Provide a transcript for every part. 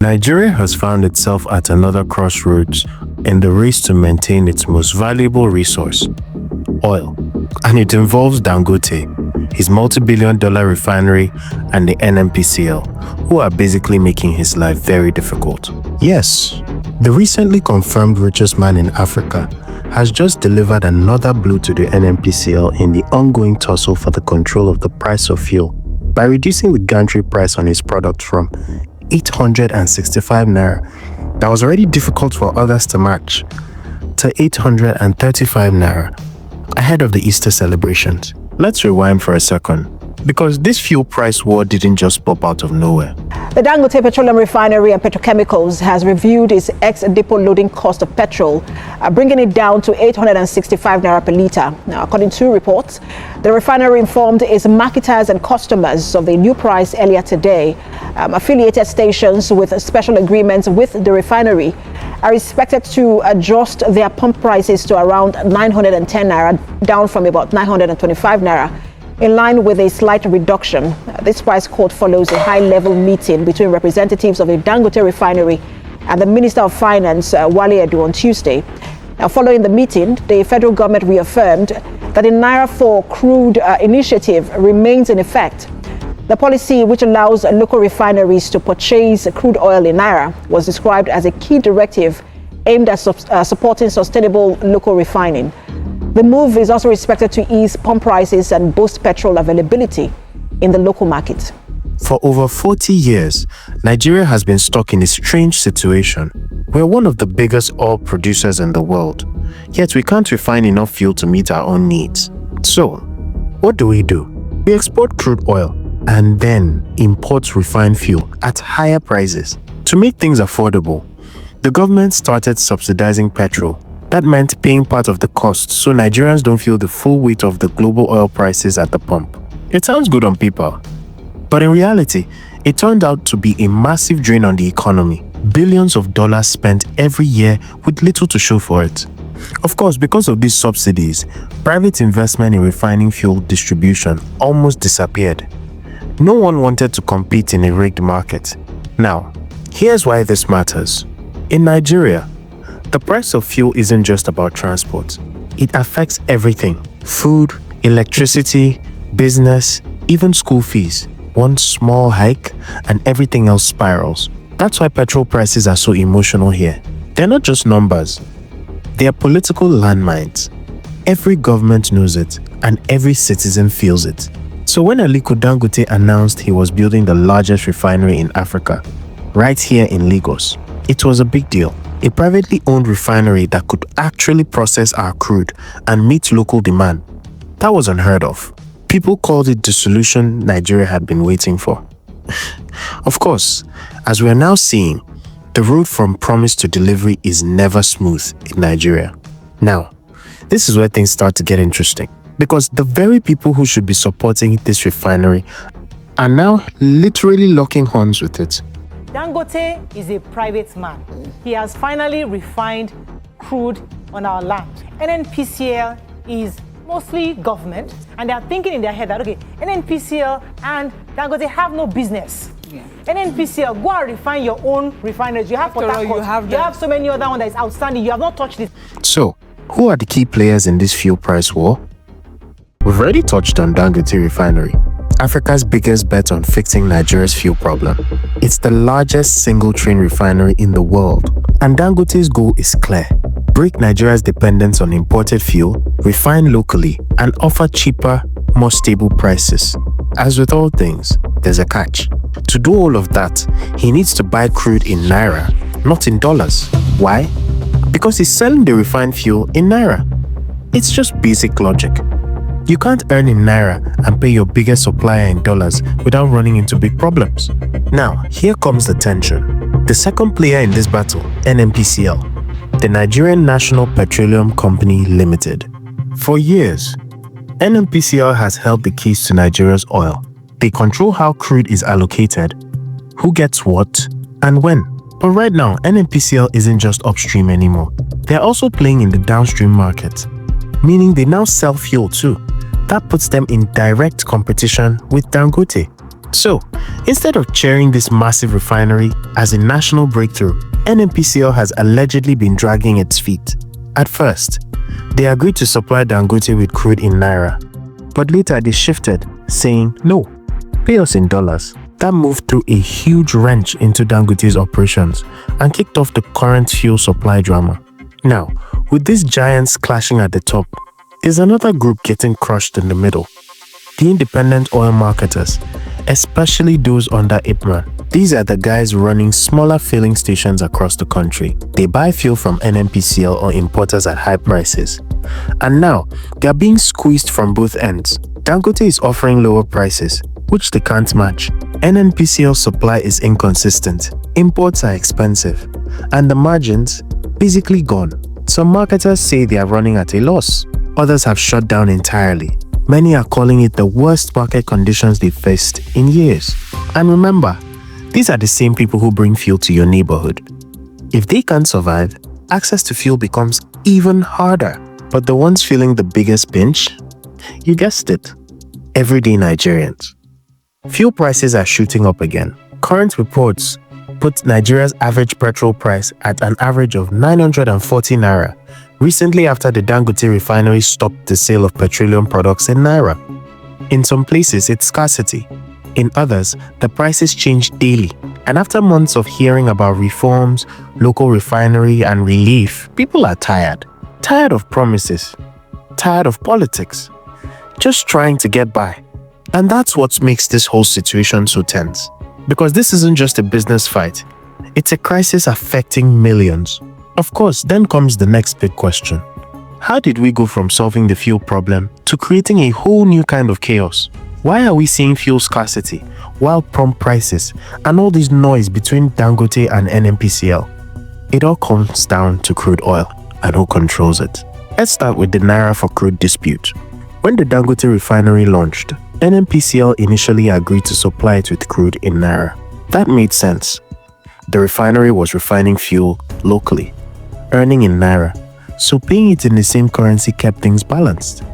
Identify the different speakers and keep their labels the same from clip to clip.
Speaker 1: Nigeria has found itself at another crossroads in the race to maintain its most valuable resource, oil. And it involves Dangote, his multi-billion-dollar refinery, and the NNPCL, who are basically making his life very difficult. Yes, the recently confirmed richest man in Africa has just delivered another blow to the NNPCL in the ongoing tussle for the control of the price of fuel by reducing the gantry price on his product from 865 naira, that was already difficult for others to match, to 835 naira ahead of the Easter celebrations. Let's rewind for a second, because this fuel price war didn't just pop out of nowhere.
Speaker 2: The Dangote Petroleum Refinery and Petrochemicals has reviewed its ex-depot loading cost of petrol, bringing it down to 865 naira per litre. Now, according to reports, the refinery informed its marketers and customers of the new price earlier today. Affiliated stations with special agreements with the refinery are expected to adjust their pump prices to around 910 naira, down from about 925 naira. In line with a slight reduction, this price quote follows a high-level meeting between representatives of the Dangote refinery and the Minister of Finance, Wale Edu, on Tuesday. Now, following the meeting, the federal government reaffirmed that the Naira for crude initiative remains in effect. The policy, which allows local refineries to purchase crude oil in Naira, was described as a key directive aimed at supporting sustainable local refining. The move is also expected to ease pump prices and boost petrol availability in the local market.
Speaker 1: For over 40 years, Nigeria has been stuck in a strange situation. We're one of the biggest oil producers in the world, yet we can't refine enough fuel to meet our own needs. So, what do? We export crude oil and then import refined fuel at higher prices. To make things affordable, the government started subsidizing petrol. That meant paying part of the cost so Nigerians don't feel the full weight of the global oil prices at the pump. It sounds good on paper, but in reality, it turned out to be a massive drain on the economy. Billions of dollars spent every year with little to show for it. Of course, because of these subsidies, private investment in refining fuel distribution almost disappeared. No one wanted to compete in a rigged market. Now, here's why this matters. In Nigeria, the price of fuel isn't just about transport. It affects everything: food, electricity, business, even school fees. One small hike and everything else spirals. That's why petrol prices are so emotional here. They're not just numbers. They are political landmines. Every government knows it and every citizen feels it. So when Aliko Dangote announced he was building the largest refinery in Africa, right here in Lagos, it was a big deal. A privately owned refinery that could actually process our crude and meet local demand. That was unheard of. People called it the solution Nigeria had been waiting for. Of course, as we are now seeing, the road from promise to delivery is never smooth in Nigeria. Now, this is where things start to get interesting, because the very people who should be supporting this refinery are now literally locking horns with it.
Speaker 3: Dangote is a private man. He has finally refined crude on our land. NNPCL is mostly government, and they are thinking in their head that, okay, NNPCL and Dangote have no business. Yeah. NNPCL, go and refine your own refineries. You have Port Harcourt, you have so many other ones that is outstanding. You have not touched it.
Speaker 1: So, who are the key players in this fuel price war? We've already touched on Dangote Refinery, Africa's biggest bet on fixing Nigeria's fuel problem. It's the largest single-train refinery in the world, and Dangote's goal is clear: break Nigeria's dependence on imported fuel, refine locally, and offer cheaper, more stable prices. As with all things, there's a catch. To do all of that, he needs to buy crude in Naira, not in dollars. Why? Because he's selling the refined fuel in Naira. It's just basic logic. You can't earn in Naira and pay your biggest supplier in dollars without running into big problems. Now, here comes the tension. The second player in this battle, NNPCL, the Nigerian National Petroleum Company Limited. For years, NNPCL has held the keys to Nigeria's oil. They control how crude is allocated, who gets what, and when. But right now, NNPCL isn't just upstream anymore. They're also playing in the downstream market, meaning they now sell fuel too. That puts them in direct competition with Dangote. So, instead of cheering this massive refinery as a national breakthrough, NNPCL has allegedly been dragging its feet. At first, they agreed to supply Dangote with crude in Naira, but later they shifted, saying, no, pay us in dollars. That move threw a huge wrench into Dangote's operations and kicked off the current fuel supply drama. Now, with these giants clashing at the top, there's another group getting crushed in the middle. The independent oil marketers, especially those under Ipman. These are the guys running smaller filling stations across the country. They buy fuel from NNPCL or importers at high prices. And now, they are being squeezed from both ends. Dangote is offering lower prices, which they can't match. NNPCL supply is inconsistent, imports are expensive, and the margins basically gone. Some marketers say they are running at a loss. Others have shut down entirely. Many are calling it the worst market conditions they've faced in years. And remember, these are the same people who bring fuel to your neighborhood. If they can't survive, access to fuel becomes even harder. But the ones feeling the biggest pinch? You guessed it, everyday Nigerians. Fuel prices are shooting up again. Current reports put Nigeria's average petrol price at an average of 940 Naira, recently after the Dangote refinery stopped the sale of petroleum products in Naira. In some places, it's scarcity. In others, the prices change daily. And after months of hearing about reforms, local refinery, and relief, people are tired. Tired of promises. Tired of politics. Just trying to get by. And that's what makes this whole situation so tense. Because this isn't just a business fight. It's a crisis affecting millions. Of course, then comes the next big question. How did we go from solving the fuel problem to creating a whole new kind of chaos? Why are we seeing fuel scarcity, wild pump prices, and all this noise between Dangote and NNPCL? It all comes down to crude oil and who controls it. Let's start with the Naira for crude dispute. When the Dangote refinery launched, NNPCL initially agreed to supply it with crude in Naira. That made sense. The refinery was refining fuel locally, earning in Naira, so paying it in the same currency kept things balanced.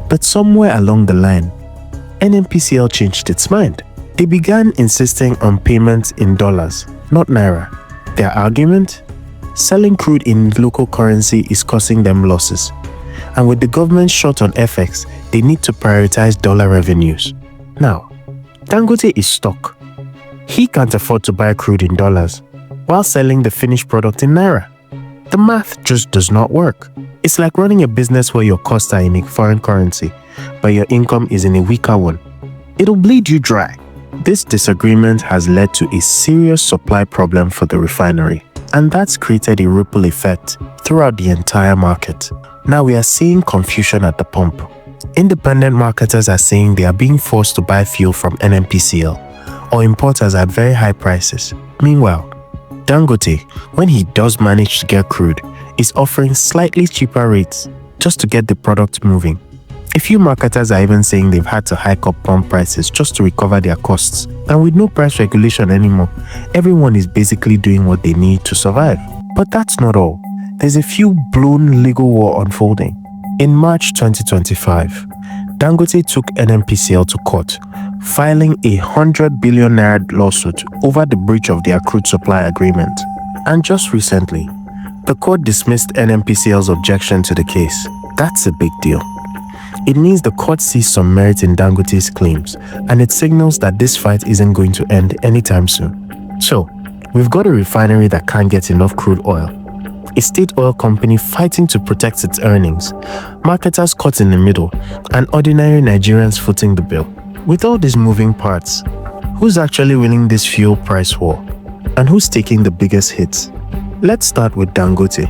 Speaker 1: But somewhere along the line, NNPCL changed its mind. They began insisting on payments in dollars, not Naira. Their argument? Selling crude in local currency is causing them losses. And with the government short on FX, they need to prioritize dollar revenues. Now, Dangote is stuck. He can't afford to buy crude in dollars while selling the finished product in Naira. The math just does not work. It's like running a business where your costs are in a foreign currency, but your income is in a weaker one. It'll bleed you dry. This disagreement has led to a serious supply problem for the refinery, and that's created a ripple effect throughout the entire market. Now we are seeing confusion at the pump. Independent marketers are saying they are being forced to buy fuel from NNPCL or importers at very high prices. Meanwhile, Dangote, when he does manage to get crude, is offering slightly cheaper rates just to get the product moving. A few marketers are even saying they've had to hike up pump prices just to recover their costs. And with no price regulation anymore, everyone is basically doing what they need to survive. But that's not all. There's a full-blown legal war unfolding. In March 2025, Dangote took NNPCL to court, filing a 100 billion naira lawsuit over the breach of their crude supply agreement. And just recently, the court dismissed NNPCL's objection to the case. That's a big deal. It means the court sees some merit in Dangote's claims, and it signals that this fight isn't going to end anytime soon. So, we've got a refinery that can't get enough crude oil, a state oil company fighting to protect its earnings, marketers caught in the middle, and ordinary Nigerians footing the bill. With all these moving parts, who's actually winning this fuel price war? And who's taking the biggest hits? Let's start with Dangote.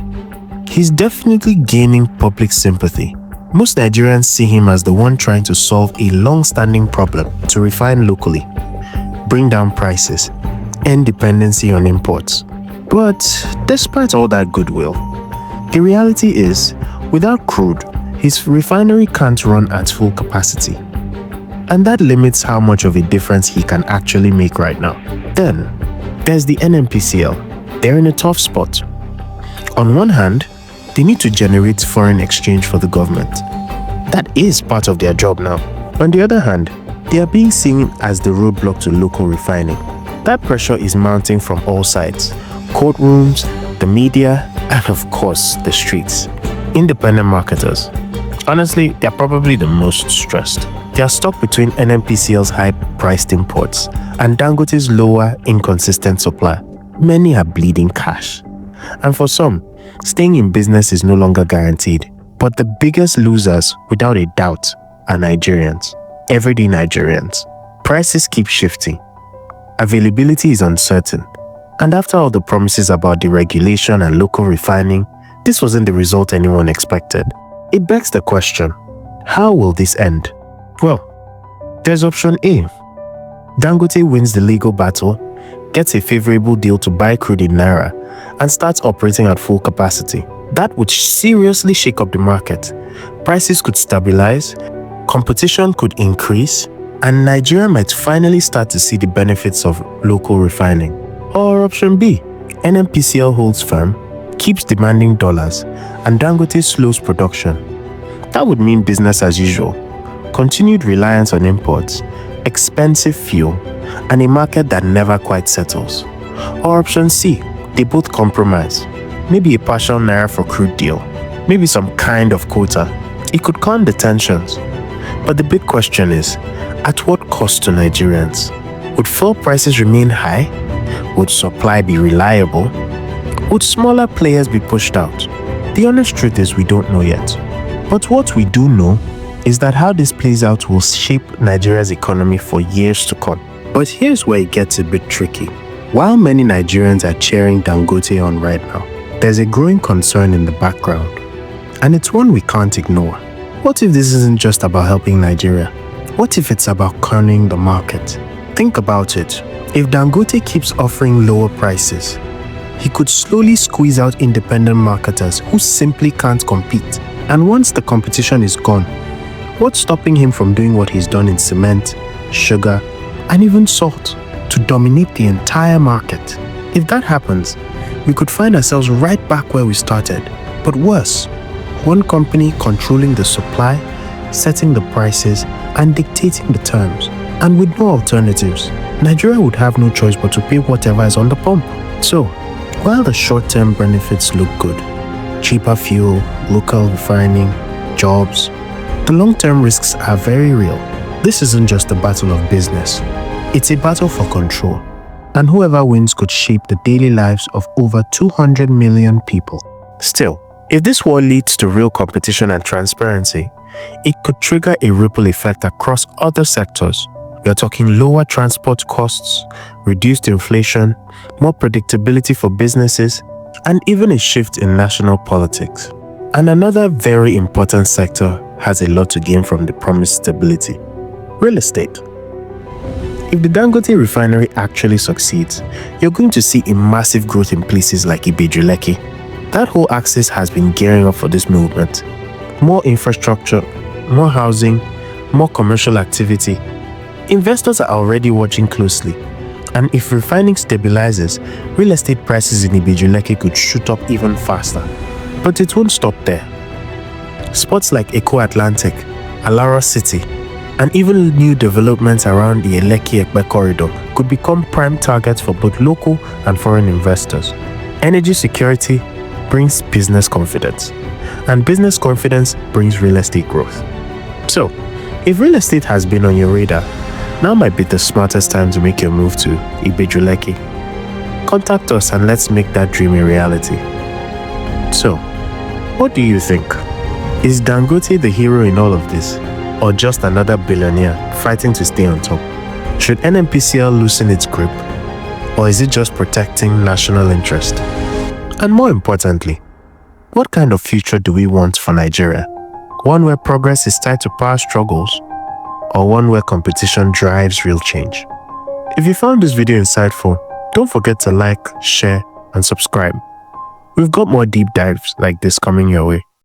Speaker 1: He's definitely gaining public sympathy. Most Nigerians see him as the one trying to solve a long-standing problem to refine locally, bring down prices, end dependency on imports. But despite all that goodwill, the reality is, without crude, his refinery can't run at full capacity. And that limits how much of a difference he can actually make right now. Then, there's the NNPCL. They're in a tough spot. On one hand, they need to generate foreign exchange for the government. That is part of their job now. On the other hand, They are being seen as the roadblock to local refining. That pressure is mounting from all sides: courtrooms, the media, and of course, the streets. Independent marketers. Honestly, they are probably the most stressed. They are stuck between NNPCL's high-priced imports and Dangote's lower, inconsistent supply. Many are bleeding cash. And for some, staying in business is no longer guaranteed. But the biggest losers, without a doubt, are Nigerians. Everyday Nigerians. Prices keep shifting. Availability is uncertain. And after all the promises about deregulation and local refining, this wasn't the result anyone expected. It begs the question, how will this end? Well, there's option A. Dangote wins the legal battle, gets a favorable deal to buy crude in Naira, and starts operating at full capacity. That would seriously shake up the market. Prices could stabilize, competition could increase, and Nigeria might finally start to see the benefits of local refining. Or option B, NNPCL holds firm, keeps demanding dollars, and Dangote slows production. That would mean business as usual, continued reliance on imports, expensive fuel, and a market that never quite settles. Or option C, they both compromise. Maybe a partial Naira for crude deal, maybe some kind of quota. It could calm the tensions. But the big question is, at what cost to Nigerians? Would fuel prices remain high? Would supply be reliable? Would smaller players be pushed out? The honest truth is we don't know yet. But what we do know is that how this plays out will shape Nigeria's economy for years to come. But here's where it gets a bit tricky. While many Nigerians are cheering Dangote on right now, there's a growing concern in the background. And it's one we can't ignore. What if this isn't just about helping Nigeria? What if it's about cornering the market? Think about it. If Dangote keeps offering lower prices, he could slowly squeeze out independent marketers who simply can't compete. And once the competition is gone, what's stopping him from doing what he's done in cement, sugar, and even salt to dominate the entire market? If that happens, we could find ourselves right back where we started. But worse, one company controlling the supply, setting the prices, and dictating the terms. And with no alternatives, Nigeria would have no choice but to pay whatever is on the pump. So, while the short-term benefits look good, cheaper fuel, local refining, jobs, the long-term risks are very real. This isn't just a battle of business. It's a battle for control. And whoever wins could shape the daily lives of over 200 million people. Still, if this war leads to real competition and transparency, it could trigger a ripple effect across other sectors. We are talking lower transport costs, reduced inflation, more predictability for businesses, and even a shift in national politics. And another very important sector has a lot to gain from the promised stability: real estate. If the Dangote refinery actually succeeds, you're going to see a massive growth in places like Ibeju-Lekki. That whole axis has been gearing up for this movement. More infrastructure, more housing, more commercial activity. Investors are already watching closely. And if refining stabilizes, real estate prices in Ibeju-Lekki could shoot up even faster. But it won't stop there. Spots like Eco Atlantic, Alara City, and even new developments around the Lekki-Ekpe corridor could become prime targets for both local and foreign investors. Energy security brings business confidence, and business confidence brings real estate growth. So, if real estate has been on your radar, now might be the smartest time to make your move to Ibeju-Lekki. Contact us and let's make that dream a reality. So, what do you think? Is Dangote the hero in all of this, or just another billionaire fighting to stay on top? Should NNPCL loosen its grip, or is it just protecting national interest? And more importantly, what kind of future do we want for Nigeria? One where progress is tied to power struggles, or one where competition drives real change? If you found this video insightful, don't forget to like, share, and subscribe. We've got more deep dives like this coming your way.